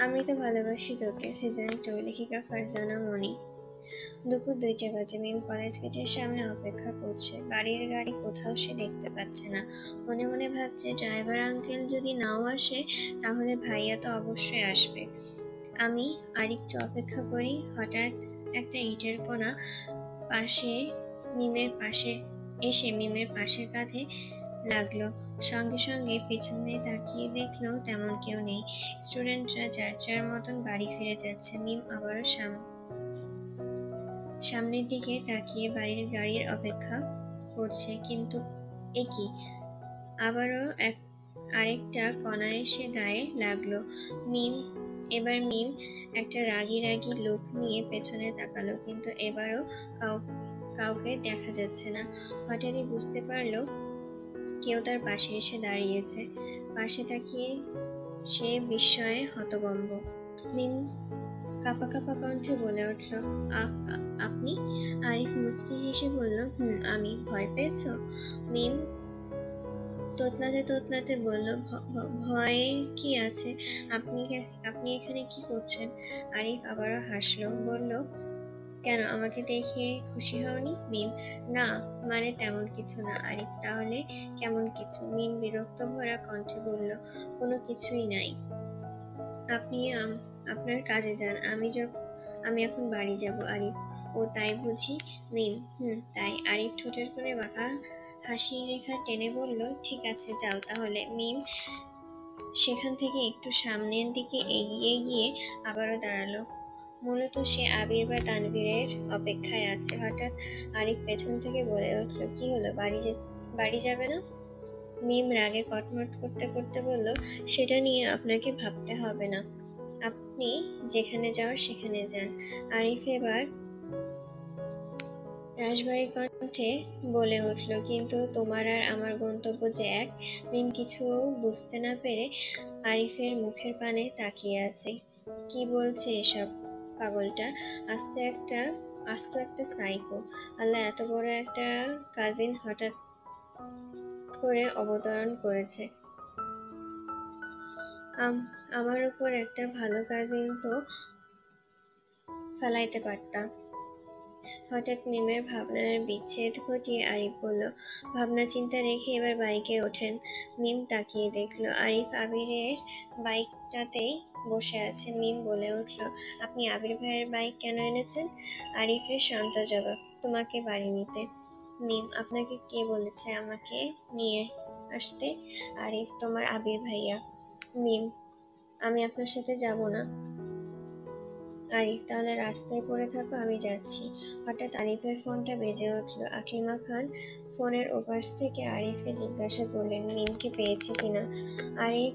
আমি তো ভালোবাসি তোকে। সিজন 2, লেখিকা ফারজানা মনি। দুপুর 2টা বাজে। মিম কলেজ গেটের সামনে অপেক্ষা করছে। বাড়ির গাড়ি কোথাও সে দেখতে পাচ্ছে না। মনে মনে ভাবছে, ড্রাইভার আঙ্কেল যদি নাও আসে তাহলে ভাইয়া তো অবশ্যই আসবে। আমি আর একটু অপেক্ষা করি। হঠাৎ একটা ইটের কোণা পাশে মিমের পাশের কাঁধে লাগলো। সঙ্গে সঙ্গে পেছনে তাকিয়ে দেখলো তেমন কেউ নেই। স্টুডেন্টরা যার যার মতন বাড়ি ফিরে যাচ্ছে। মিম আবারও সামনের দিকে তাকিয়ে গাড়ির অপেক্ষা করছে, কিন্তু এ কি? আবারও আরেকটা কণা এসে গায়ে লাগলো। এবার মিম একটা রাগী রাগী লুক নিয়ে পেছনে তাকালো, কিন্তু এবারও কাউকে দেখা যাচ্ছে না। হঠাৎই বুঝতে পারলো কেউ তার পাশে এসে দাঁড়িয়েছে। পাশে তাকিয়ে সে বিস্ময়ে হতভম্ব। মিম কাঁপা কাঁপা কণ্ঠে বলে উঠল, আপনি? আরিফ মুচকি হেসে বলল, আমি। ভয় পেয়েছো? মিম তোতলাতে তোতলাতে বলল, ভয়ে কি আছে? আপনি এখানে কি করছেন? আরিফ আবারও হাসলো, বলল, কেন, আমাকে দেখে খুশি হওনি? মিম না, মানে তেমন কিছু না। আরিফ তাহলে কেমন কিছু? মিম বিরক্ত ভরা কণ্ঠে বলল, কোনো কিছুই নাই। আপনি আপনার কাজে যান, আমি এখন বাড়ি যাব। আরিফ ও তাই বুঝি? মিম তাই। আরিফ ঠোঁটের কোণে বাঁকা হাসির রেখা টেনে বলল, ঠিক আছে, যাও তাহলে। মিম সেখান থেকে একটু সামনের দিকে এগিয়ে গিয়ে আবারও দাঁড়ালো। মূলত সে আবির বা তানভীরের অপেক্ষায় আছে। হঠাৎ আরিফ পেছন থেকে বলে উঠল, কি হলো, বাড়ি যাবে না? মিম রাগে কটমট করতে করতে বলল, সেটা নিয়ে আপনাকে ভাবতে হবে না, আপনি যেখানে যাওয়ার সেখানে যান। আরিফ এবার রাশভারী কণ্ঠে বলে উঠল, কিন্তু তোমার আর আমার গন্তব্য যে এক। মিম কিছু বুঝতে না পেরে আরিফের মুখের পানে তাকিয়ে আছে। কি বলছে এসব পাগলটা? আস্ত একটা সাইকো। আল্লাহ, এত বড় একটা কাজিন হঠাৎ করে অবতরণ করেছে। আমার উপর একটা ভালো কাজিন তো ফেলাইতে পারতা। হঠাৎ মিমের ভাবনার বিচ্ছেদ ঘটিয়ে আরিফ বলল, ভাবনা চিন্তা রেখে এবার বাইকে ওঠেন। মিম তাকিয়ে দেখলো আরিফ আবিরের বাইকটাতেই বসে আছে। মিম বলে উঠল, আপনি আবির ভাইয়ের বাইক কেন এনেছেন? আরিফের শান্ত জবাব, তোমাকে বাড়ি নিতে। মিম আপনাকে কে বলেছে আমাকে নিয়ে আসতে? আরিফ তোমার আবির ভাইয়া। মিম আমি আপনার সাথে যাব না। আরিফ তাহলে রাস্তায় পড়ে থাকো, আমি যাচ্ছি। হঠাৎ আরিফের ফোনটা বেজে উঠল। আকলিমা খান ফোনের ওপাশ থেকে আরিফকে জিজ্ঞাসা করলেন, মিমকে পেয়েছে কিনা। আরিফ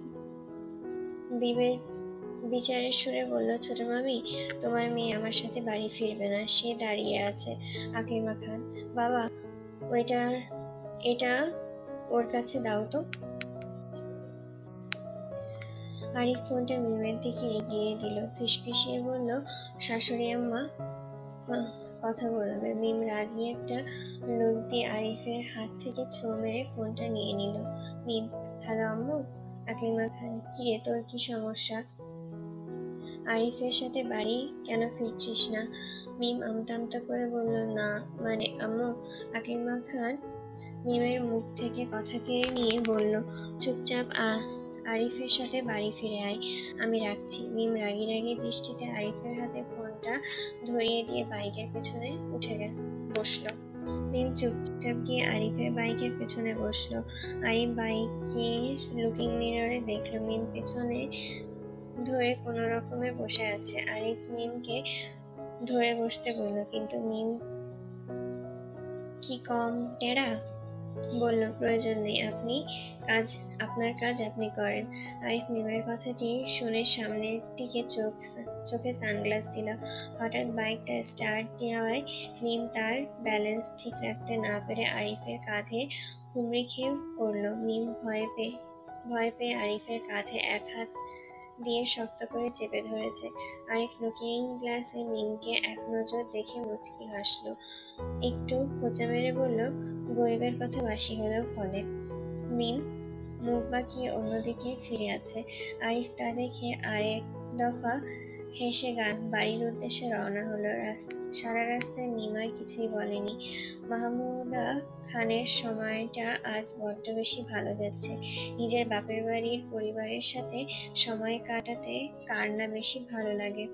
বিচারের সুরে বলল, ছোট মামি, তোমার মেয়ে আমার সাথে বাড়ি ফিরবে না, সে দাঁড়িয়ে আছে। আকলিমা খান, বাবা, এটা ওর কাছে দাও তো। আরিফ ফোনটা মিমের দিকে এগিয়ে দিল, ফিসফিসিয়ে বলল, শাশুড়ি আম্মা কথা বলবে। মিম রাগী একটা লোক দিয়ে আরিফের হাত থেকে ছোঁ মেরে ফোনটা নিয়ে নিল। মিম হ্যালো আম্মু। আকলিমা খান, কিরে, তোর কি সমস্যা? আরিফের সাথে বাড়ি কেন ফিরছিস না? মিম আমতা আমতা করে বলল, না মানে আম্মু। আকলিমা খান মিমের মুখ থেকে কথা কেড়ে নিয়ে বলল, চুপচাপ আরিফের সাথে বাড়ি ফিরে আয়, আমি রাখছি। মিম রাগী রাগী দৃষ্টিতে আরিফের হাতে ফোনটা ধরিয়ে দিয়ে বাইকের পেছনে উঠে বসলো। মিম চুপচাপ গিয়ে আরিফের বাইকের পেছনে বসলো। আরিফ বাইকের লুকিং মিররে দেখলো মিম পেছনে ধরে কোনো রকমে বসে আছে। আরিফ মিমকে ধরে বসতে বলল, কিন্তু মিম কি কম টেরা? বলল, প্রয়োজন নেই, আপনার কাজ আপনি করেন। আরিফ মিমের কথাটি শুনে সামনের দিকে চোখে সানগ্লাস দিল। হঠাৎ বাইকটা স্টার্ট দেওয়ায় মিম তার ব্যালেন্স ঠিক রাখতে না পেরে আরিফের কাঁধে হুমড়ি খেয়ে পড়ল। মিম ভয় পেয়ে আরিফের কাঁধে এক হাত দিয়ে শক্ত করে চেপে ধরেছে। আরিফ লুকিং গ্লাসে মিমকে এক নজর দেখে মুচকি হাসলো, একটু খোঁচা মেরে বলল, গরিবের কথা বাসি হলেও ফলে। মিম মুখ বাঁকিয়ে অন্যদিকে ফিরে আছে। আরিফ তা দেখে দফা হেসে গান বাড়ির উদ্দেশ্যে রওনা হলো। সারা রাস্তায় মিমার কিছুই বলেনি। মাহমুদা খানের সময়টা আজ বড্ড বেশি ভালো যাচ্ছে। নিজের বাপের বাড়ির পরিবারের সাথে সময় কাটাতে কার না বেশি ভালো লাগে।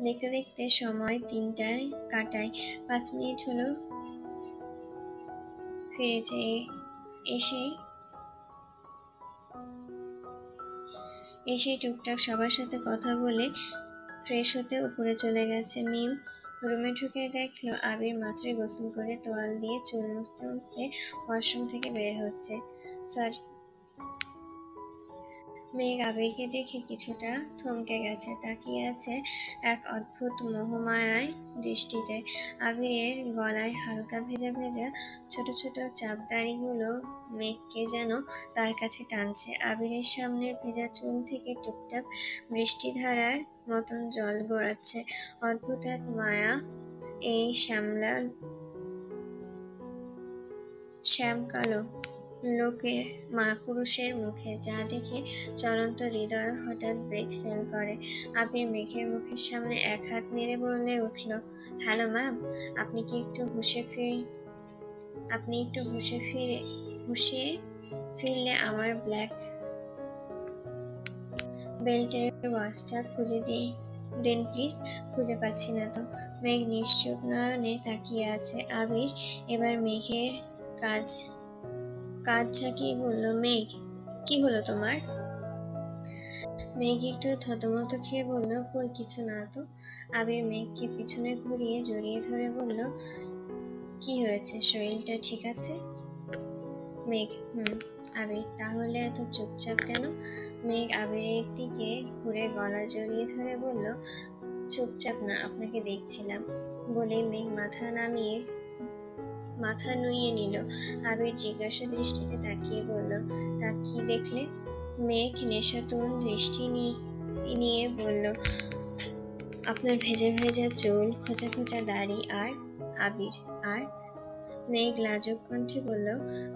দেখতে দেখতে সময় 3টায় কাটায়। 5 মিনিট হলো ফিরেছে। এসে টুকটাক সবার সাথে কথা বলে ফ্রেশ হতে উপরে চলে গেছে। মিম রুমে ঢুকে দেখলো আবির মাত্র গোসল করে তোয়াল দিয়ে চুল মুছতে মুছতে ওয়াশরুম থেকে বের হচ্ছে। স্যার, মেঘ আবিরকে দেখে কিছুটা থমকে গেছে, তাকিয়ে আছে এক অদ্ভুত মোহমায়ায় দৃষ্টিতে। আবিরের গলায় হালকা ভেজা ভেজা ছোট ছোট চাপদাড়িগুলো মেঘকে যেন তার কাছে টানছে। আবিরের সামনের ভেজা চুল থেকে টুপটাপ বৃষ্টিধারার মতন জল গড়াচ্ছে। অদ্ভুত এক মায়া এই শ্যামকালো পুরুষের মুখে, যা দেখে চলন্ত হৃদয় হঠাৎ ব্রেক ফেল করে। আবির মেঘের মুখের সামনে এক হাত নেড়ে বলে উঠল, হ্যালো ম্যাম, আপনি একটু হুঁশে ফিরলে আমার ব্ল্যাক বেল্টের ওয়াচটা খুঁজে দেন প্লিজ। খুঁজে পাচ্ছি না তো। মেঘ নিশ্চুপ নয়নে তাকিয়ে আছে। আবির এবার মেঘের কাজ ঝাঁকিয়ে বলল, মেঘ, কি হলো তোমার? মেঘ একটু থতমত খেয়ে বলল, কই কিছু না তো। আবির মেঘকে পিছনে ঘুরিয়ে জড়িয়ে ধরে বলল, কি হয়েছে, শরীরটা ঠিক আছে? মেঘ, আবির, তাহলে এত চুপচাপ কেন? মেঘ আবিরের দিকে ঘুরে গলা জড়িয়ে ধরে বলল, চুপচাপ না, আপনাকে দেখছিলাম। বলেই মেঘ মাথা নুইয়ে নিল। আবির জিজ্ঞাসা দৃষ্টিতে তাকিয়ে বলল, তা কি দেখলে? মেঘ নেশাতুর দৃষ্টি নিয়ে বলল, আপনার ভেজা ভেজা চুল, খোঁচা খোঁচা দাড়ি আর আবির। আর মেঘ লাজুক কণ্ঠে বলল,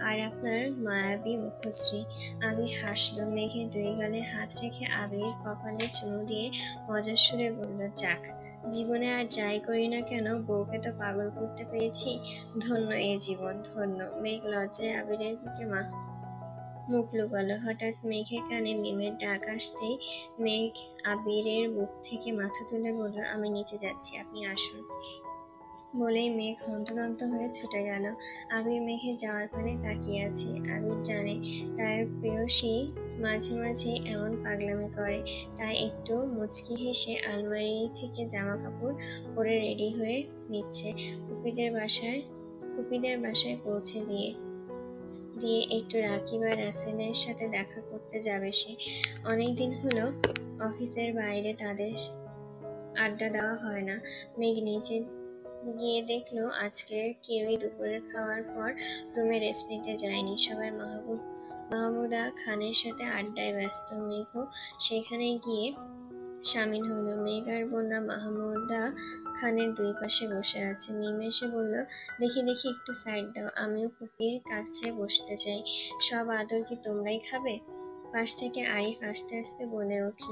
আর আপনার মায়াবী মুখশ্রী। আবির হাসল। মেঘের 2 গালে হাত রেখে আবির কপালে চুমু দিয়ে মজার সুরে বলল, যাক, জীবনে আর যাই করি না কেন, বউকে তো পাগল করতে পেরেছি। ধন্য এ জীবন, ধন্য। মেঘ লজ্জায় আবিরের বুকে মুখ লুকালো। হঠাৎ মেঘের কানে মিমের ডাক আসতেই মেঘ আবিরের বুক থেকে মাথা তুলে বলল, আমি নিচে যাচ্ছি, আপনি আসুন। বলেই মেঘ হন্তদন্ত হয়ে ছুটে গেল। আবির মেঘের যাওয়ার পানে তাকিয়ে আছে। আবির জানে তার প্রেয়সী মাঝে মাঝে এমন পাগলামি করে, তাই একটু মুচকি হেসে আলমারি থেকে জামা কাপড় পরে রেডি হয়ে নিচ্ছে। ফুপিদের বাসায় পৌঁছে দিয়ে একটু রাকি বা রাসেলের সাথে দেখা করতে যাবে সে। অনেকদিন হলো অফিসের বাইরে তাদের আড্ডা দেওয়া হয় না। মেঘ নিচে গিয়ে দেখলো আজকে কেউই দুপুরের খাওয়ার পর রুমে রেস্ট নিতে যায়নি। সবাই মাহমুদা খানের সাথে আড্ডায় ব্যস্ত। মেঘও সেখানে গিয়ে সামিল হলো। মেঘ আর বন্যা মাহমুদা খানের 2 পাশে বসে আছে। মিম এসে বলল, দেখি একটু সাইড দাও, আমিও ফুপির কাছে বসতে চাই। সব আদর কি তোমরাই খাবে? পাশ থেকে আরিফ আস্তে আস্তে বলে উঠল,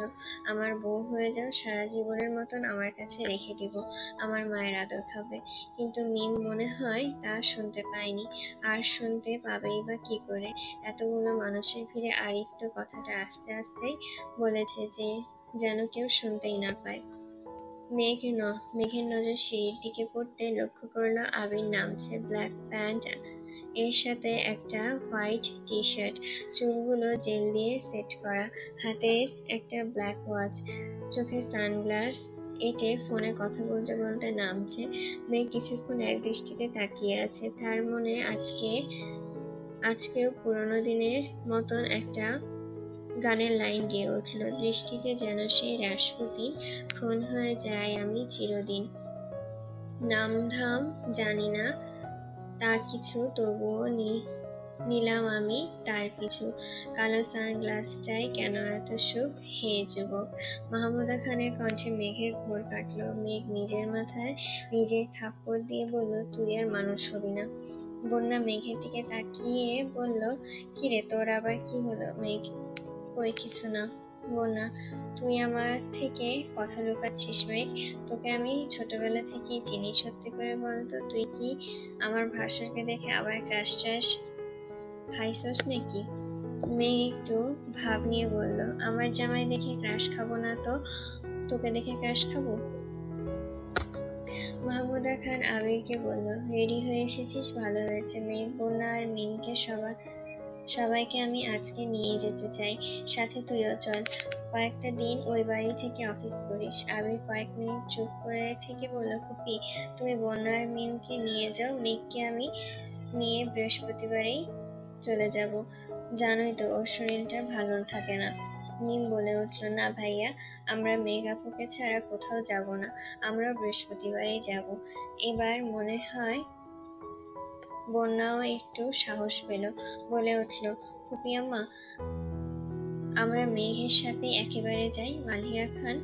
আমার বউ হয়ে যাও, সারা জীবনের মতন আমার কাছে রেখে দিব, আমার মায়ের আদর খাবে। কিন্তু মিম মনে হয় তা শুনতে পায়নি, আর শুনতে পাবেই বা কি করে। এতগুলো মানুষের ভিড়ে আরিফ তো কথাটা আস্তে আস্তেই বলেছে, যেন কেউ শুনতেই না পায়। মেঘের নজর সিঁড়ির দিকে পড়তে লক্ষ্য করলো আবির নামছে। ব্ল্যাক প্যান্ট এর সাথে একটা হোয়াইট টি শার্ট, চুলগুলো জেল দিয়ে সেট করা, হাতের একটা ব্ল্যাক ওয়াচ, চোখের সানগ্লাস এঁটে ফোনে কথা বলতে বলতে নামছে। মেঘ কিছুক্ষণ এক দৃষ্টিতে তাকিয়ে আছে। তার মনে আজকেও পুরোনো দিনের মতন একটা গানের লাইন গেয়ে উঠল, দৃষ্টিতে যেন সেই রাষ্ট্রপতি, খুন হয়ে যায় আমি চিরদিন, নাম ধাম জানি না তা কিছু, তবুও নিলাম আমি তার পিছু, কালো সানগ্লাসটাই কেন এত সুখ, হে যুবক। মাহমুদা খানের কণ্ঠে মেঘের ঘোর কাটলো। মেঘ নিজের মাথায় নিজের থাপ্পড় দিয়ে বলল, তুই আর মানুষ হবি না। বন্যা মেঘের দিকে তাকিয়ে বলল, কিরে, তোর আবার কি হলো? মেঘ, কই কিছু না। বন্যা, তুই আমার থেকে কথা লুকাচ্ছিস মেঘ। তোকে আমি ছোটবেলা থেকেই চিনি, সত্যি করে বলতো তুই কি আমার ভাস্করকে দেখে আবার ক্রাশ ট্রাশ খাইছস নাকি? মেঘ একটু ভাব নিয়ে বলল, আমার জামাই দেখে ক্রাশ খাবো না তো তোকে দেখে ক্রাশ খাবো? মাহমুদা খান আবিরকে বলল, রেডি হয়ে এসেছিস, ভালো হয়েছে। মেঘ, বন্যা আর মিমকে সবাইকে আমি আজকে নিয়ে যেতে চাই, সাথে তুইও চল। কয়েকটা দিন ওই বাড়ি থেকে অফিস করিস। আবির কয়েক মিনিট চুপ করে থেকে বলল, ফুপি তুমি বন্যা আর মিমকে নিয়ে যাও, মেঘকে আমি নিয়ে বৃহস্পতিবারেই চলে যাব। জানোই তো ওর শরীরটা ভালো থাকে না। মিম বলে উঠল, না ভাইয়া, আমরা মেঘ আপুকে ছাড়া কোথাও যাব না, আমরা বৃহস্পতিবারেই যাব। এবার মনে হয় বন্যাও একটু সাহস পেল, বলে উঠল, ফুপি আম্মা, আমরা মেঘের সাথে একেবারে যাই। মালিয়া খান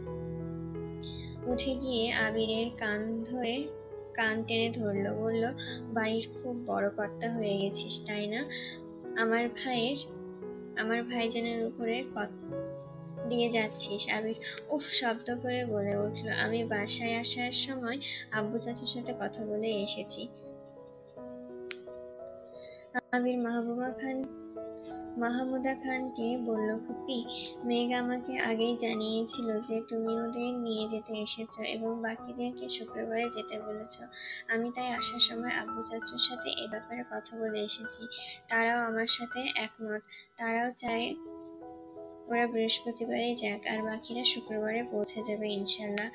উঠে গিয়ে আবিরের কান টেনে ধরলো, বলল, বাড়ির খুব বড় কর্তা হয়ে গেছিস তাই না? আমার ভাইজানের উপরে দিয়ে যাচ্ছিস। আবির উফ শব্দ করে বলে উঠল, আমি বাসায় আসার সময় আব্বু চাচুর সাথে কথা বলে এসেছি। আবির মাহমুদা খানকে বলল, ফুপি মেঘ আমাকে আগেই জানিয়েছিল যে তুমি ওদের নিয়ে যেতে এসেছো এবং বাকিদেরকে শুক্রবারে যেতে বলেছ। আমি তাই আসার সময় আব্বু চাচুর সাথে এ ব্যাপারে কথা বলে এসেছি। তারাও আমার সাথে একমত। তারাও চায় ওরা বৃহস্পতিবারে যাক আর বাকিরা শুক্রবারে পৌঁছে যাবে ইনশাল্লাহ।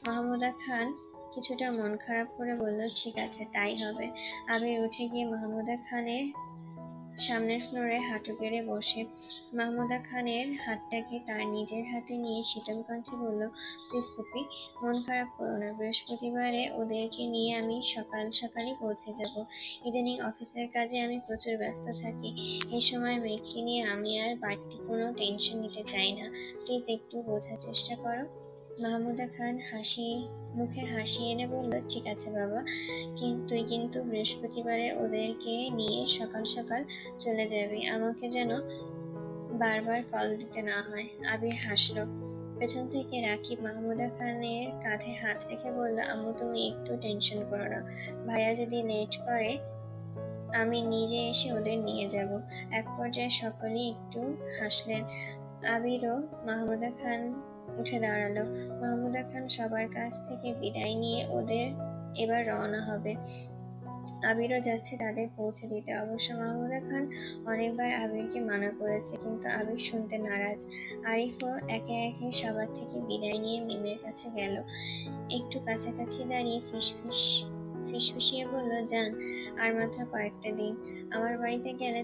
মাহমুদা খান কিছুটা মন খারাপ করে বলল, ঠিক আছে তাই হবে। আবির উঠে গিয়ে মাহমুদা খানের সামনের ফ্লোরে হাঁটু গেড়ে বসে মাহমুদা খানের হাতটাকে তার নিজের হাতে নিয়ে শীতল কণ্ঠে বলল, প্লিজ পুপি, মন খারাপ করো না, বৃহস্পতিবারে ওদেরকে নিয়ে আমি সকাল সকালই পৌঁছে যাব। ইদানিং অফিসের কাজে আমি প্রচুর ব্যস্ত থাকি, এই সময় মেঘকে নিয়ে আমি আর বাড়তি কোনো টেনশন নিতে চাই না। প্লিজ একটু বোঝার চেষ্টা করো। মাহমুদা খান মুখে হাসি এনে বলল, ঠিক আছে বাবা, তুই কিন্তু বৃহস্পতিবারে ওদেরকে নিয়ে সকাল সকাল চলে যাবি, আমাকে যেন বারবার কল দিতে না হয়। আবির হাসলো। পেছন থেকে রাকিব মাহমুদা খানের কাঁধে হাত রেখে বলল, আম্মু তুমি একটু টেনশন করো না, ভাইয়া যদি লেট করে আমি নিজে এসে ওদের নিয়ে যাব। এক পর্যায়ে সকলেই একটু হাসলেন। আবির ও মাহমুদা খান উঠে দাঁড়ালো। মাহমুদা খান সবার কাছ থেকে বিদায় নিয়ে ওদের এবার রওনা হবে। আবিরও যাচ্ছে তাদের পৌঁছে দিতে। অবশ্য মাহমুদা খান অনেকবার আবিরকে মানা করেছে, কিন্তু আবির শুনতে নারাজ। আরিফও একে একে সবার থেকে বিদায় নিয়ে মিমের কাছে গেল। একটু কাছাকাছি দাঁড়িয়ে ফিসফিসিয়ে বলল, যান, আর মাত্র কয়েকটা দিন। আমার বাড়িতে গেলে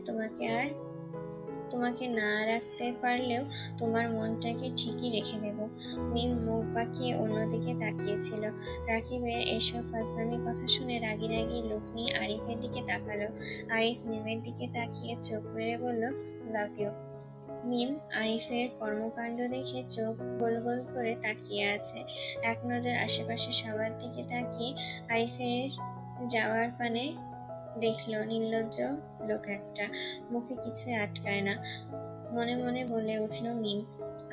তোমাকে না রাখতে পারলেও তোমার মনটাকে ঠিকই রেখে দেব। মিম মুখ বাঁকিয়ে অন্যদিকে তাকিয়েছিল। রাকিবের এসব ফাজলামি কথা শুনে রাগী রাগী লোক নিয়ে আরিফের দিকে তাকালো। আরিফ মিমের দিকে তাকিয়ে চোখ মেরে বলল, লাভ ইউ। মিম আরিফের কর্মকাণ্ড দেখে চোখ গোল গোল করে তাকিয়ে আছে। এক নজর আশেপাশে সবার দিকে তাকিয়ে আরিফের যাওয়ার পানে দেখলো নির্লজ্জ লোক একটা, মুখে কিছুই আটকায় না। মনে মনে বলে উঠল মিম।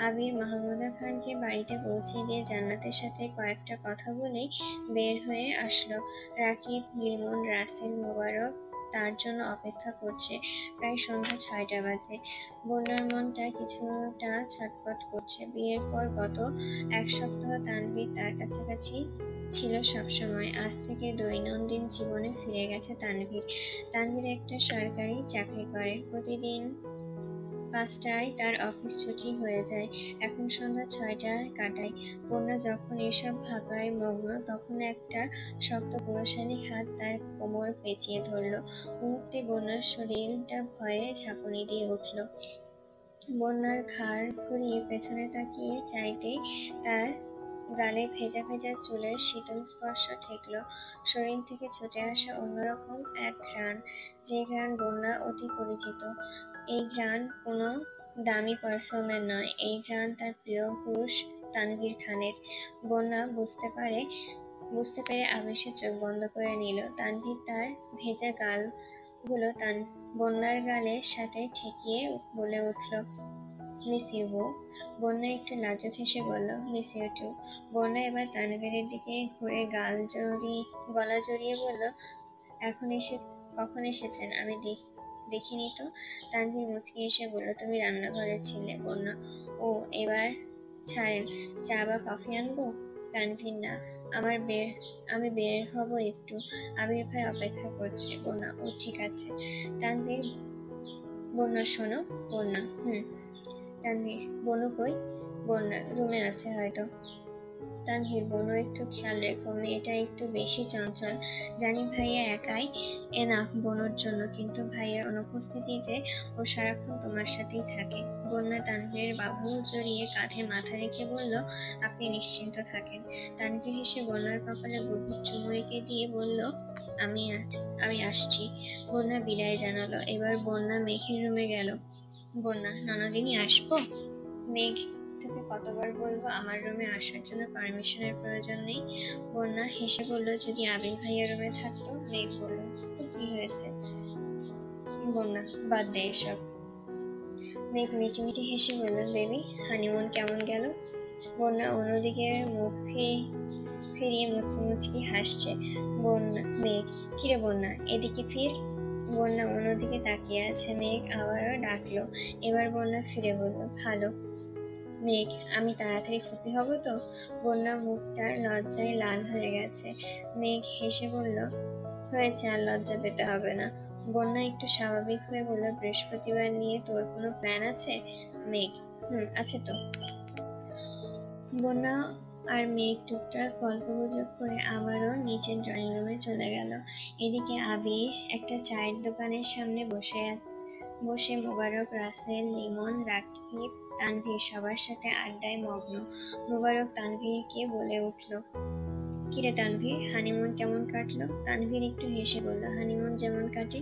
আবির মাহমুদা খানকে বাড়িতে পৌঁছে দিয়ে জান্নাতের সাথে কয়েকটা কথা বলেই বের হয়ে আসলো। রাকিব, লিমন, রাসেল, মোবারক তার জন্য অপেক্ষা করছে। প্রায় সন্ধ্যা 6টা বাজে। বন্যার মনটা কিছুটা ছটফট করছে। বিয়ের পর গত 1 সপ্তাহ তানভীর তার কাছাকাছি ছিল সবসময়। আজ থেকে দৈনন্দিন জীবনে ফিরে গেছে তানভীর একটা সরকারি চাকরি করে। প্রতিদিন 5টায় তার অফিস ছুটি হয়ে যায়। এখন সন্ধ্যা 6টা কাটায়। বন্যা যখন এসব ভাবায় মগ্ন, তখন একটা শক্ত পুরুষালী হাত তার কোমর পেঁচিয়ে ধরল। মুহূর্তে বন্যার শরীরটা ভয়ে ঝাঁকুনি দিয়ে উঠল। বন্যার ঘাড় ঘুরিয়ে পেছনে তাকিয়ে চাইতেই তার গালে ভেজা ভেজা চুলের শীতল স্পর্শ ঠেকল। শরীর থেকে ছুটে আসা অন্যরকম এক ঘ্রাণ, যে ঘ্রাণ বন্যা অতি পরিচিত। এই ঘ্রাণ কোনো দামি পারফিউমের নয়, এই ঘ্রাণ তার প্রিয় পুরুষ তানভীর খানের। বন্যা বুঝতে পেরে আবেশে চোখ বন্ধ করে নিল। তানভীর তার ভেজা গালগুলো বন্যার গালের সাথে ঠেকিয়ে বলে উঠল, মিস ইউ বউ। বন্যা একটু লাজুক হেসে বলল, মিস ইউ টু। বন্যা এবার তানভীরের দিকে ঘুরে গলা জড়িয়ে বলল, এখন এসে কখন এসেছেন? আমি দেখিনি তো। তানভীর মুচকি এসে বলল, তুমি রান্নাঘরে ছিলে। বন্যা, ও এবার ছাড়েন, চা বা কফি আনবো? তানভীর, না, আমি বের হব একটু, আবির ভাই অপেক্ষা করছে। বন্যা, ও ঠিক আছে। তানভীর, বন্যা শোনো। বন্যা, তানভীর, বনু কই? বন্যা, রুমে আছে হয়তো। তানভীর, বনু একটু খেয়াল রেখো, মেয়েটা একটু বেশি চঞ্চল। জানি ভাইয়া একাই এনাফ বনুর জন্য, কিন্তু ভাইয়ার অনুপস্থিতিতে ও সারাক্ষণ তোমার সাথেই থাকে। বন্যা তানভীরের বাহু জড়িয়ে কাঁধে মাথা রেখে বলল, আপনি নিশ্চিন্ত থাকেন। তানভীর হেসে বন্যার কপালে গভীর চুমু এঁকে দিয়ে বলল, আমি আসছি। বন্যা বিদায় জানালো। এবার বন্যা মেঘের রুমে গেল। বন্যা, ননদিনী আসবো? মেঘ, তোকে কতবার বলবো আমার রুমে আসার জন্য পারমিশনের প্রয়োজন নেই? বন্যা হেসে বলল, যদি আবির ভাইয়ের রুমে থাকতো। মেঘ বলল, তো কি হয়েছে? বন্যা, বাদ দে এসব। মেঘ মিটিমিটি হেসে বলল, বেবি, হানিমুন কেমন গেল? বন্যা অন্যদিকে মুখ ফিরিয়ে মুচকি হাসছে। বন্যা, মেঘ, কিরে বন্যা, এদিকে ফির। বন্যা অন্যদিকে তাকিয়ে আছে। মেঘ আবারও ডাকলো। এবার বন্যা ফিরে বলল, ভালো। মেঘ, আমি তাড়াতাড়ি ফুপি হব তো? বন্যা মুখটা লজ্জায় লাল হয়ে গেছে। মেঘ হেসে বলল, হয়েছে, আর লজ্জা পেতে হবে না। বন্যা একটু স্বাভাবিক হয়ে বলল, বৃহস্পতিবার নিয়ে তোর কোনো প্ল্যান আছে? মেঘ, আছে তো। বন্যা আর মেঘ টুকটাক গল্পগুজব করে আবারও নিচের ড্রয়িং রুমে চলে গেল। এদিকে আবির একটা চায়ের দোকানের সামনে বসে মোবারক, রাসেল, লিমন, রাকিব, তানভীর সবার সাথে আড্ডায় মগ্ন। মোবারক তানভীরকে বলে উঠল, কিরে তানভীর, হানিমুন কেমন কাটলো? তানভীর একটু হেসে বলল, হানিমুন যেমন কাটে।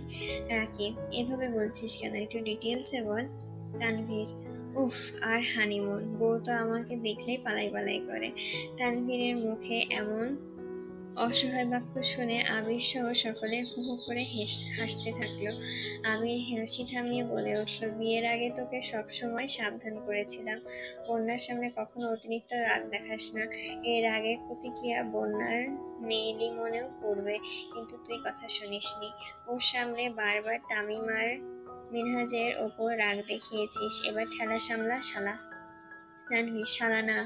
রাকিব, এভাবে বলছিস কেন, একটু ডিটেলসে বল। তানভীর, উফ, আর হানিমুন, বউ তো আমাকে দেখলেই পালাই করে। তানভীরের মুখে এমন অসহায় বাক্য শুনে আবির সহ সকলে হু হু করে হাসতে থাকলো। আবির হাসি থামিয়ে বলে উঠল, বিয়ের আগে তোকে সবসময় সাবধান করেছিলাম, বন্যার সামনে কখনো অতিরিক্ত রাগ দেখাস না। এর রাগের প্রতিক্রিয়া বন্যার মেয়েলি মনেও পড়বে, কিন্তু তুই কথা শুনিসনি। ওর সামনে বারবার তামিমার মিনহাজের ওপর রাগ দেখিয়েছিস, এবার ঠেলা সামলা, শালা। রানভীর, শালা না,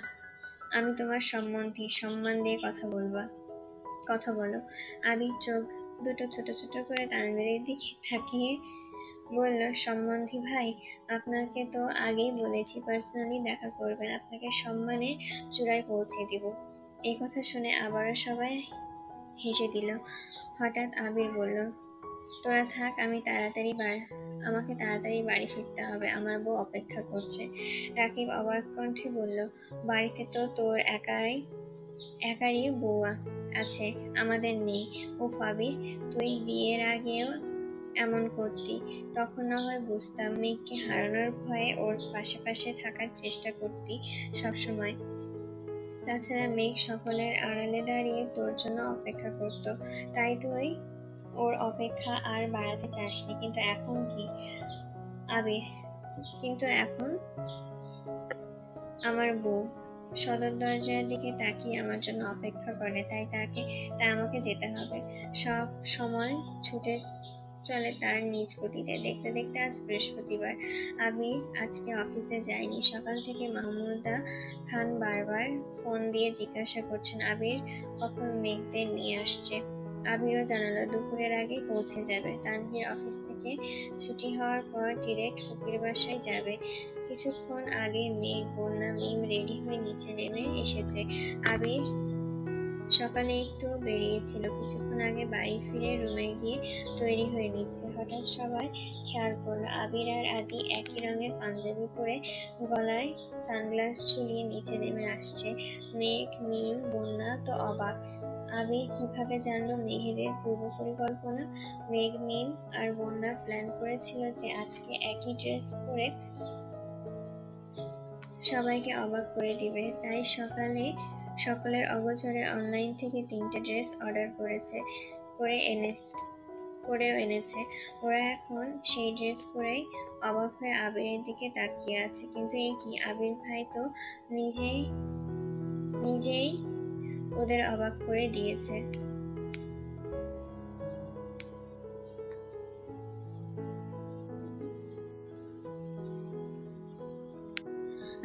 আমি তোমার সম্বন্ধী, সম্মান দিয়ে কথা বলো। আবির চোখ দুটো ছোট ছোট করে তানভীরের দিকে তাকিয়ে বলল, সম্বন্ধী ভাই, আপনাকে তো আগেই বলেছি পার্সোনালি দেখা করবেন, আপনাকে সম্মানের চূড়ায় পৌঁছে দিব। এই কথা শুনে আবারও সবাই হেসে দিল। হঠাৎ আবির বলল, তোরা থাক, আমাকে তাড়াতাড়ি বাড়ি ফিরতে হবে, আমার বউ অপেক্ষা করছে। রাকিব অবাক কণ্ঠে বলল, বাড়িতে তো তোর একারই বউ আছে, আমাদের নেই। ও আবির, তুই বিয়ের আগেও এমন করতি, তখন না হয় বুঝতাম। মেঘকে হারানোর ভয়ে ওর পাশে থাকার চেষ্টা করতি সবসময়। তাছাড়া মেঘ সকলের আড়ালে দাঁড়িয়ে তোর জন্য অপেক্ষা করত, তাই তুই ওর অপেক্ষা আর বাড়াতে চাসনি। কিন্তু এখন কি আবির? কিন্তু এখন আমার বউ সদর দরজার দিকে তাকিয়ে আমার জন্য অপেক্ষা করে, তাই আমাকে যেতে হবে। সব সময় ছুটে চলে তার নিজ গতিতে। দেখতে দেখতে আজ বৃহস্পতিবার। আবির আজকে অফিসে যায়নি। সকাল থেকে মাহমুদা খান বারবার ফোন দিয়ে জিজ্ঞাসা করছেন আবির কখন মেঘদের নিয়ে আসছে। আবিরও জানালো দুপুরের আগে পৌঁছে যাবে। তানভীর অফিস থেকে ছুটি হওয়ার পর ডিরেক্ট ফুপির বাসায় যাবে। কিছুক্ষণ আগে মেঘ, বন্যা, মিম রেডি হয়ে নিচে নেমে এসেছে। আবির সকালে একটু বেরিয়েছিল, কিছুক্ষণ আগে বাড়ি ফিরে রুমে গিয়ে তৈরি হয়ে নিচ্ছে। হঠাৎ সবাই খেয়াল করলো আবির আর আদি একই রঙের পাঞ্জাবি পরে গলায় সানগ্লাস ঝুলিয়ে নিচে নেমে আসছে। মেঘ, মিম, বন্যা তো অবাক, আবির কিভাবে জানলো মেঘেদের পূর্ব পরিকল্পনা। মেঘ, মিম আর বন্যা প্ল্যান করেছিল যে আজকে একই ড্রেস পরে সবাইকে অবাক করে দিবে, তাই সকলের অগোচরে অনলাইন থেকে 3টে ড্রেস অর্ডার করে করেও এনেছে। ওরা এখন সেই ড্রেস পরেই অবাক হয়ে আবিরের দিকে তাকিয়ে আছে। কিন্তু এই কি, আবির ভাই তো নিজেই নিজেই ওদের অবাক করে দিয়েছে।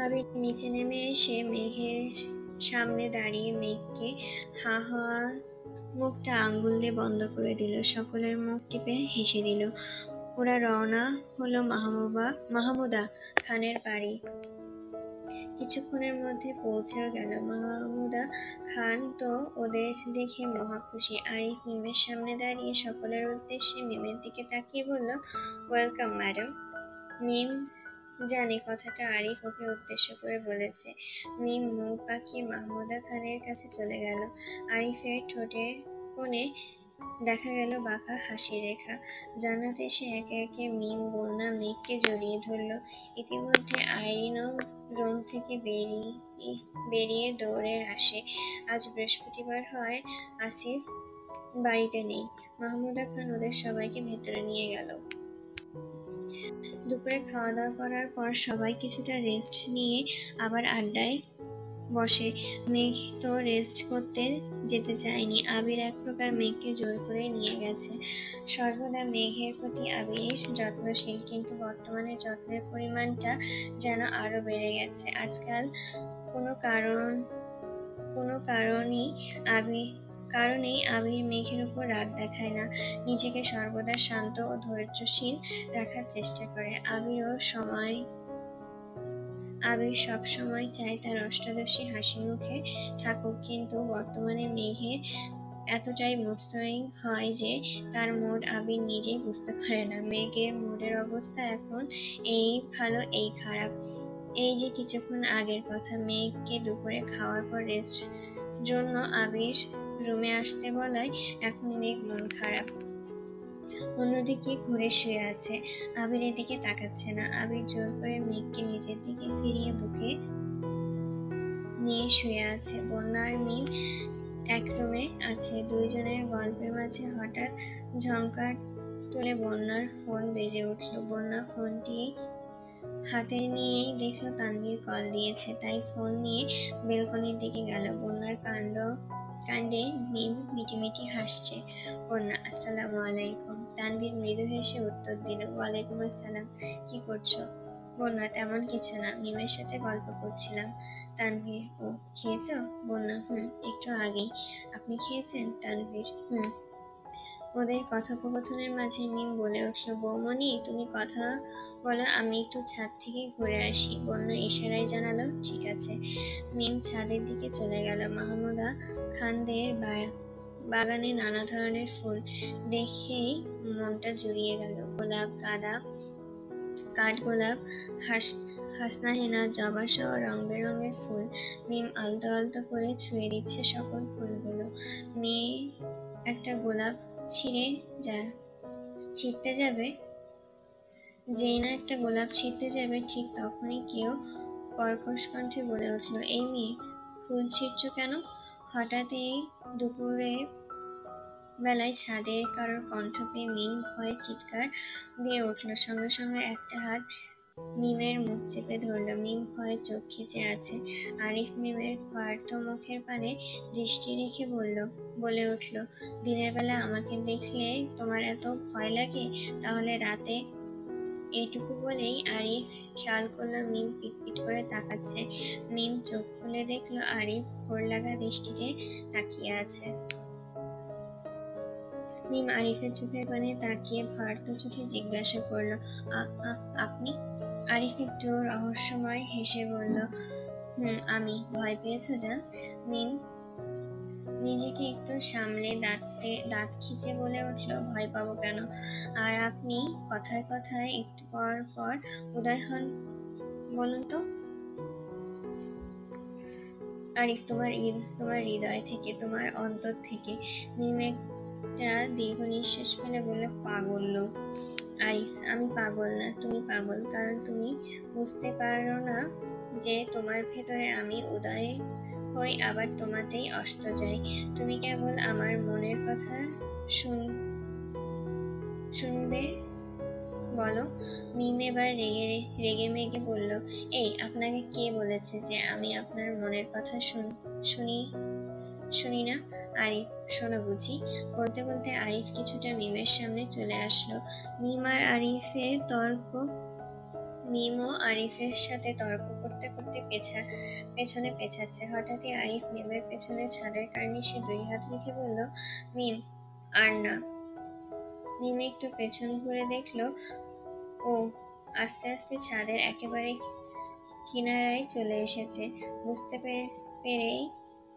আবির নিচে নেমে এসে মেঘের সামনে দাঁড়িয়ে মেঘকে হা হওয়া মুখটা আঙ্গুল দিয়ে বন্ধ করে দিল। সকলের মুখ টিপে হেসে দিল। ওরা রওনা হলো মাহমুদা খানের বাড়ি। কিছুক্ষণের মধ্যে পৌঁছেও গেল। মাহমুদা খান তো ওদের দেখে মহা খুশি। আরিফ মিমের সামনে দাঁড়িয়ে সকলের উদ্দেশ্যে মিমের দিকে তাকিয়ে বলল, ওয়েলকাম ম্যাডাম। মিম জানে কথাটা আরিফ ওকে উদ্দেশ্য করে বলেছে। মিম মুখ বাঁকিয়ে মাহমুদা খানের কাছে চলে গেল। আরিফের ঠোঁটের কোণে দেখা গেল বাঁকা হাসি রেখা। জান্নাত এসে একে একে মিম, বন্যা, মেঘকে জড়িয়ে ধরল। ইতিমধ্যে আইরিনও রুম থেকে বেরিয়ে দৌড়ে আসে। আজ বৃহস্পতিবার হয়, আসিফ বাড়িতে নেই। মাহমুদা খান ওদের সবাইকে ভেতরে নিয়ে গেল। দুপুরে খাওয়া দাওয়া করার পর সবাই কিছুটা রেস্ট নিয়ে আবার আড্ডায় বসে। মেঘ তো রেস্ট করতে যেতে চায়নি। আবির এক প্রকার মেঘকে জোর করে নিয়ে গেছে। সর্বদা মেঘের প্রতি আবির যত্নশীল, কিন্তু বর্তমানে যত্নের পরিমাণটা যেন আরো বেড়ে গেছে। আজকাল কোনো কারণেই আবির মেঘের উপর রাগ দেখায় না। নিজেকে সর্বদা শান্ত ও ধৈর্যশীল রাখার চেষ্টা করে। আবির সব সময় চায় তার অষ্টাদশী হাসি মুখে থাকুক, কিন্তু বর্তমানে মেঘের এতটাই মুড সুইং হয় যে তার মুড আবির নিজেই বুঝতে পারে না। মেঘের মুডের অবস্থা এখন এই ভালো এই খারাপ। এই যে কিছুক্ষণ আগের কথা, মেঘকে দুপুরে খাওয়ার পর রেস্ট জন্য আবির রুমে আসতে বলায় এখন মেঘ মন খারাপ। অন্যদিকে ঘুরে শুয়ে আছে। আবির এদিকে তাকাচ্ছে না। আবির জোর করে মেঘকে নিজের দিকে ফিরিয়ে বুকে নিয়ে শুয়ে আছে। বন্যা আর মিম এক রুমে আছে। দুইজনের গল্পের মাঝে হঠাৎ ঝংকার তুলে বন্যার ফোন বেজে উঠল। বন্যা ফোনটি হাতে নিয়েই দেখলো তানভীর কল দিয়েছে, তাই ফোন নিয়ে বেলকনির দিকে গেল। বন্যার কাণ্ডে মিম মিটিমিটি হাসছে। বন্যা, আসসালামু আলাইকুম। তানভীর মৃদু হেসে উত্তর দিল, ওয়ালাইকুম আসসালাম। কি করছো? বন্যা, তেমন কিছু না, মিমের সাথে গল্প করছিলাম। তানভীর, ও খেয়েছো? বন্যা, একটু আগেই। আপনি খেয়েছেন? তানভীর, ওদের কথোপকথনের মাঝে মিম বলে উঠল, বৌমনি তুমি কথা বলো, আমি একটু ছাদ থেকে ঘুরে আসি। বন্যা ইশারায় জানালো, ঠিক আছে। মিম ছাদের দিকে চলে গেল। মাহমুদা খানদের বাগানে নানা ধরনের ফুল দেখেই মনটা জুড়িয়ে গেল। গোলাপ, গাঁদা, কাঠগোলাপ, হাসনাহেনা, জবা সহ রং বেরঙের ফুল। মিম আলতো আলতো করে ছুঁয়ে দিচ্ছে সকল ফুলগুলো। মেয়ে একটা গোলাপ ছিঁড়তে যাবে, যেই না একটা গোলাপ ছিঁড়তে যাবে, ঠিক তখনই কেউ কর্কশ কণ্ঠে বলে উঠল, এই মেয়ে, ফুল ছিঁড়ছো কেন? হঠাৎ এই দুপুরে বেলায় ছাদে কারোর কণ্ঠ পেয়ে মিম ভয়ে চিৎকার দিয়ে উঠল। সঙ্গে সঙ্গে একটা হাত মিমের মুখ চেপে ধরল। মিম ভয়ে চোখ খিচে আছে। আরিফ মিমের ক্ষয়ার্ত মুখের পানে দৃষ্টি রেখে বলে উঠল, দিনের বেলা আমাকে দেখলে তোমার এত ভয় লাগে, তাহলে রাতে? এইটুকু বলেই আরিফ খেয়াল করলো মিম পিটপিট করে তাকাচ্ছে। মিম চোখ খুলে দেখলো আরিফ ঘোর লাগা দৃষ্টিতে তাকিয়ে আছে। মিম আরিফের চোখের পানে তাকিয়ে ভয়ার্ত চোখে জিজ্ঞাসা করলো, আপনি? আরিফ একটু রহস্যময় হেসে বলল, আমি। ভয় পেয়েছো জান? মিম নিজেকে একটু সামলে দাঁত খিচে বলে উঠল, ভয় পাবো কেন? আর আপনি কথায় কথায় একটু পর পর উদয় হন বলুন তো? আরিফ, তোমার হৃদয় থেকে, তোমার অন্তর থেকে। মিম একটা দীর্ঘ নিঃশ্বাস ফেলে বলল, পাগল লোক। আরিফ, আমি পাগল না, তুমি পাগল, কারণ তুমি বুঝতে পারো না যে তোমার ভেতরে আমি উদয় হই, আবার তোমাতেই অস্ত যাই। তুমি কেবল আমার মনের কথা শুনবে বলো। মিম এবার রেগে মেগে বলল, এই আপনাকে কে বলেছে যে আমি আপনার মনের কথা শুনি শুনি না? আরিফ, শোনো বুঝি। বলতে বলতে আরিফ কিছুটা মিমের সামনে চলে আসলো। মিম আর আরিফের তর্ক মিমও আরিফের সাথে তর্ক করতে করতে পেছনে পেছাচ্ছে। হঠাৎই আরিফ মিমের পেছনে ছাদের কার্নিশে 2 হাত রেখে বলল, মিম, আর না। মিম একটু পেছন ঘুরে দেখলো ও আস্তে আস্তে ছাদের একেবারে কিনারায় চলে এসেছে। বুঝতে পেরেই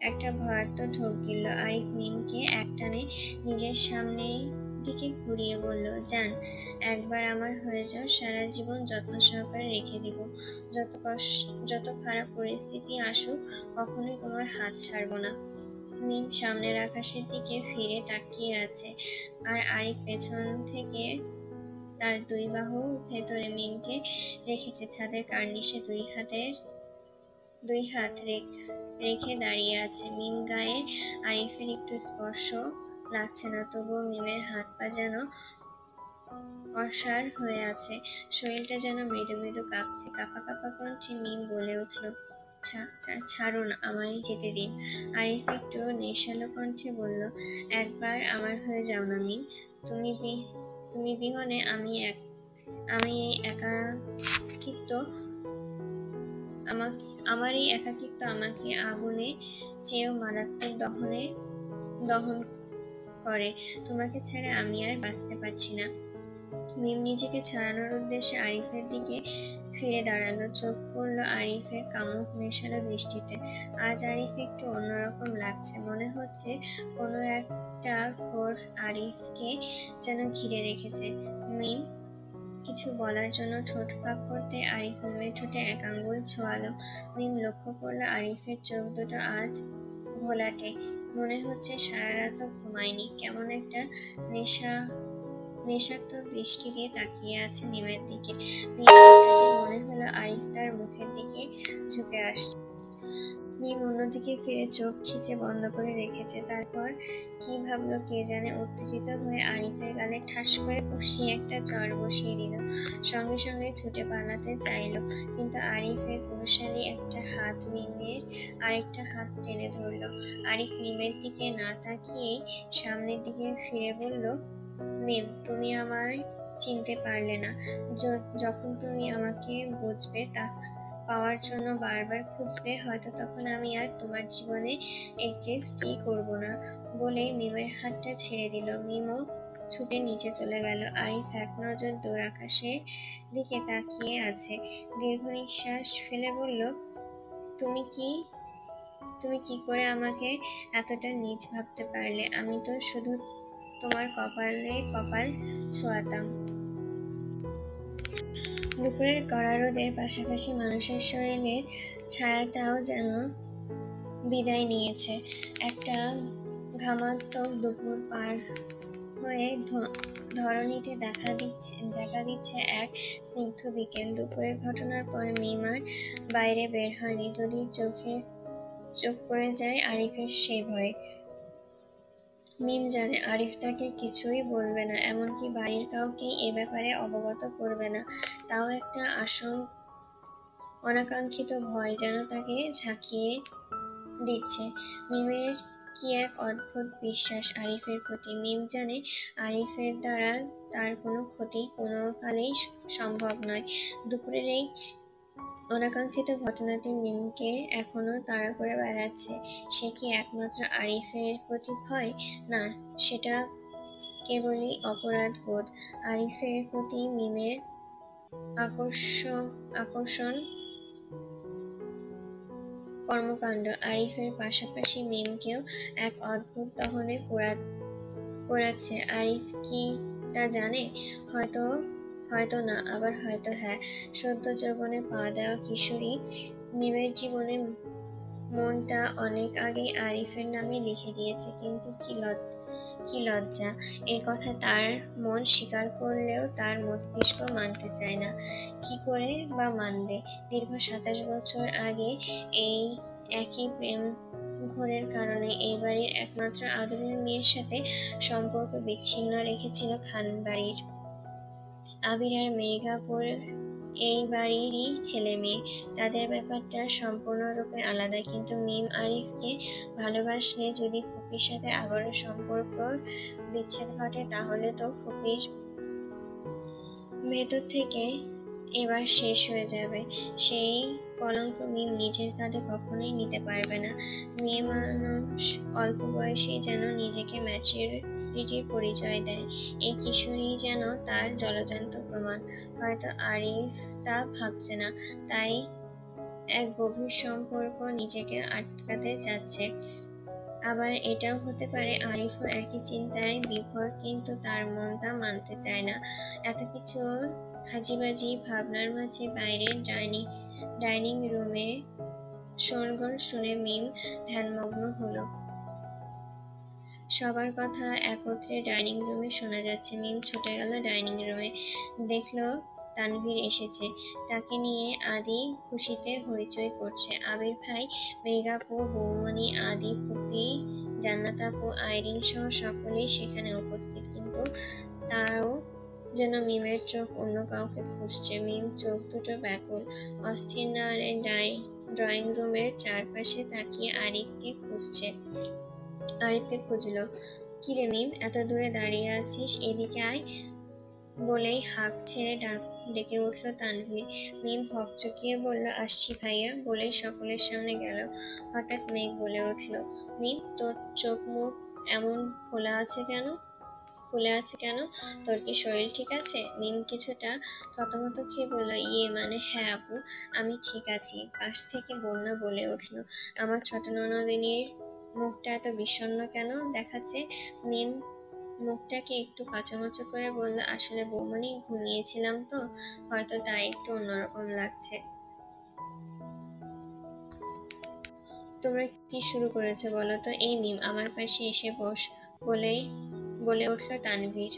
একটা ভয়ার্ত ঢোক গিলল। আরিফ মিমকে একটানে নিজের সামনের দিকে ঘুরিয়ে বলল, যান, একবার আমার হয়ে যাও, সারা জীবন যত্ন সহকারে রেখে দিব। যত খারাপ পরিস্থিতি আসুক, কখনোই তোমার হাত ছাড়বো না। মিম সামনের আকাশের দিকে ফিরে তাকিয়ে আছে, আর আরিফ পেছন থেকে তার 2 বাহু ভেতরে মিমকে রেখেছে। ছাদের কার্নিশে 2 হাত রেখে দাঁড়িয়ে আছে। মিম গায়ে আরিফের একটু স্পর্শ লাগছে না, তবুও মিমের হাত পা যেন অসাড় হয়ে আছে। শরীরটা যেন মৃদু মৃদু কাঁপছে। কাঁপা কাঁপা কণ্ঠে মিম বলে উঠল, ছাড়ুন, আমায় যেতে দিন। আরিফ একটু নেশালো কণ্ঠে বলল, একবার আমার হয়ে যাও না মিম। তুমি বিহনে আমি এই একাকিত্ব আমার এই একাকিত্ব আমাকে আগুনে চেয়েও মারাত্মক দহন করে। তোমাকে ছাড়া আমি আর বাঁচতে পারছি না। মিম নিজেকে ছাড়ানোর উদ্দেশ্যে আরিফের দিকে ফিরে দাঁড়ালো। চোখ পড়ল আরিফের কামুক নেশালো দৃষ্টিতে। আজ আরিফ একটু অন্যরকম লাগছে। মনে হচ্ছে কোনো একটা ঘোর আরিফকে যেন ঘিরে রেখেছে। মিম কিছু বলার জন্য ঠোঁট ফাঁক করতে আরিফ মিমের ঠোঁটে এক আঙ্গুল ছোঁয়ালো। মিম লক্ষ্য করলো আরিফের চোখ দুটো আজ ঘোলাটে। মনে হচ্ছে সারা রাতও ঘুমায়নি। কেমন একটা নেশাত্মক দৃষ্টি দিয়ে তাকিয়ে আছে মিমের দিকে। মিম মনে হলো আরিফ তার মুখের দিকে ঝুঁকে আসছে। মিম অন্যদিকে ফিরে চোখ খিচে বন্ধ করে রেখেছে। তারপর কি ভাবলো কে জানে, উত্তেজিত হয়ে আরিফের গালে ঠাস করে কষিয়ে একটা চড় বসিয়ে দিল। সঙ্গে সঙ্গে ছুটে পালাতে চাইলো, কিন্তু আরিফের পুরুষালী একটা হাত মিমের আরেকটা হাত টেনে ধরলো। আরিফ মিমের দিকে না তাকিয়েই সামনের দিকে ফিরে বলল, মিম, তুমি আমায় চিনতে পারলে না। যখন তুমি আমাকে বুঝবে, তা পাওয়ার জন্য বারবার খুঁজবে, হয়তো তখন আমি আর তোমার জীবনে এক্সিস্টই করবো না। বলেই মিমের হাতটা ছেড়ে দিল। মিমও ছুটে নিচে চলে গেল। আরিফ এক নজর দূর আকাশের দিকে তাকিয়ে আছে। দীর্ঘ নিঃশ্বাস ফেলে বলল, তুমি কি করে আমাকে এতটা নীচ ভাবতে পারলে? আমি তো শুধু তোমার কপালে কপাল ছোঁয়াতাম। দুপুরের কড়া রোদের পাশাপাশি মানুষের শরীরের ছায়াটাও যেন বিদায় নিয়েছে। একটা ঘামাত্মক দুপুর পার হয়ে ধরণীতে দেখা দিচ্ছে এক স্নিগ্ধ বিকেল। দুপুরের ঘটনার পর মিম আর বাইরে বের হয়নি, যদি চোখ পড়ে যায় আরিফের সেই ভয়ে। মিম জানে আরিফ তাকে কিছুই বলবে না, এমনকি বাড়ির কাউকেই এ ব্যাপারে অবগত করবে না। তাও একটা অনাকাঙ্ক্ষিত ভয় যেন তাকে ঝাঁকিয়ে দিচ্ছে। মিমের কি এক অদ্ভুত বিশ্বাস আরিফের প্রতি। মিম জানে আরিফের দ্বারা তার কোনো ক্ষতি কোনোকালেই সম্ভব নয়। দুপুরের এই অনাকাঙ্ক্ষিত ঘটনাটি মিমকে এখনো তাড়া করে বেড়াচ্ছে। সে কি একমাত্র আরিফের প্রতি ভয়? না, সেটা কেবলই অপরাধ বোধ। আরিফের প্রতি মিমের আকর্ষণ কর্মকাণ্ড আরিফের পাশাপাশি মিমকেও এক অদ্ভুত দহনে পোড়াচ্ছে। আরিফ কি তা জানে? হয়তো না, আবার হয়তো হ্যাঁ। সদ্য যৌবনে পা দেওয়া কিশোরী মিমের জীবনে মনটা অনেক আগেই আরিফের নামে লিখে দিয়েছে। কিন্তু কি লজ্জা! এই কথা তার মন স্বীকার করলেও তার মস্তিষ্ক মানতে চায় না। কি করে বা মানবে? দীর্ঘ 27 বছর আগে এই একই প্রেম ঘোরের কারণে এই বাড়ির একমাত্র আদরের মেয়ের সাথে সম্পর্ক বিচ্ছিন্ন রেখেছিল খান বাড়ির। আবির আর মেঘাপুর এই বাড়িরই ছেলে মেয়ে, তাদের ব্যাপারটা সম্পূর্ণরূপে আলাদা। কিন্তু মিম আরিফকে ভালোবাসলে যদি ফুপির সাথে আবারও সম্পর্ক বিচ্ছেদ ঘটে, তাহলে তো ফুপির ভেতর থেকে এবার শেষ হয়ে যাবে। সেই কলঙ্ক মিম নিজের কাঁধে কখনোই নিতে পারবে না। মেয়ে মানুষ অল্প বয়সেই যেন নিজেকে ম্যাচুরিটির পরিচয় দেয়। এই কিশোরী যেন তার জলজান্ত প্রমাণ। হয়তো আরিফ তা ভাবছে না, তাই এক গভীর সম্পর্ক নিজেকে আটকাতে চাচ্ছে। আবার এটাও হতে পারে আরিফও একই চিন্তায় বিভোর, কিন্তু তার মন তা মানতে চায় না। এত কিছু হাজিবাজি ভাবনার মাঝে বাইরের ডাইনিং রুমে শোরগোল শুনে মিম ধ্যানমগ্ন হলো। সবার কথা একত্রে ডাইনিং রুমে শোনা যাচ্ছে। মিম ছুটে গেল ডাইনিং রুমে, দেখলো তানভীর এসেছে। তাকে নিয়ে আদি খুশিতে হইচই করছে। আবির ভাই, মেঘাপু, বৌমনি, আদি, ফুপি, জান্নাত আপু, আইরিন সহ সকলেই সেখানে উপস্থিত। কিন্তু তাও যেন মিমের চোখ অন্য কাউকে খুঁজছে। মিম চোখ দুটো ব্যাকুল, অস্থির নাড়ে ড্রয়িং রুমের চারপাশে তাকিয়ে আরিফকে খুঁজলো। কিরে মিম, এত দূরে দাঁড়িয়ে আছিস, এদিকে আয় বলেই হাঁক ছেড়ে ডেকে উঠল তানভীর। মিম হকচকিয়ে বলল, আসছি ভাইয়া বলেই সকলের সামনে গেল। হঠাৎ মেঘ বলে উঠল, মিম, তোর চোখ মুখ এমন ফুলে আছে কেন? তোর কি শরীর ঠিক আছে? মিম কিছুটা থতমত খেয়ে বলল, ইয়ে মানে হ্যাঁ আপু, আমি ঠিক আছি। পাশ থেকে বন্যা বলে উঠল, আমার ছোট ননদিনীর মুখটা এত বিষণ্ণ কেন দেখাচ্ছে? মিম মুখটাকে একটু কাঁচামাচা করে বলল, আসলে বৌমনি, ঘুমিয়েছিলাম তো, হয়তো তাই একটু অন্যরকম লাগছে। তোমরা কি শুরু করেছো বলো তো? এই মিম, আমার পাশে এসে বস বলে উঠল তানভীর।